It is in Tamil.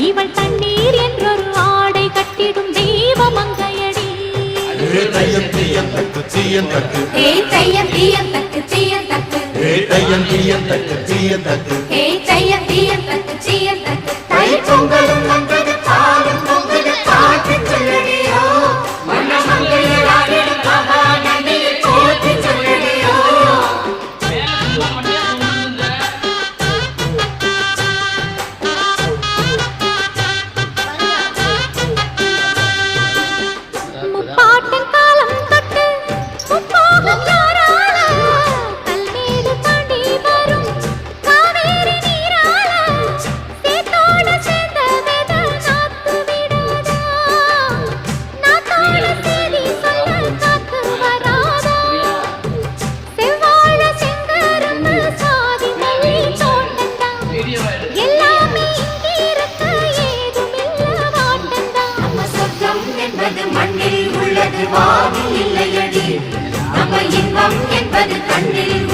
இவள் தண்ணீர் என்றொரு ஆடை கட்டிடும் தெய்வ மங்கையடி. தையம் தீயம் தக்கு தீயம் தக்கு தையம் தீயம் தக்கு தீயம் தக்கு தையம் தீயம் தக்கு தீயம் தக்கு தையம் தீயம் தக்கு தீயம் தக்கு. தை பொங்கலும் வந்தது பாலும் பொங்குது பாட்டு சொல்லடியோ மன்ன மங்கையர் ஆடிடும் மகா நதியை போற்றி சொல்லடியோ. முப்பாட்டன் காலம் தொட்டு முப்போகம் யாரால கல்மேடு தாண்டி வரும் காவேரி நீரால சேத்தோட சேர்ந்த வெத நாத்து விடாதா நாத்தோட சேதி சொல்ல காத்து வராதா செவ்வாழ செங்கரும்பு சாதி மல்லி தோட்டந்தா எல்லாமே இங்கிருக்க ஏதுமில்ல வாட்டந்தா. நம்ம சொர்க்கம் என்பது மண்ணில் உள்ளது வானில் இல்லையடி நம்ம இன்பம் என்பது கண்ணில்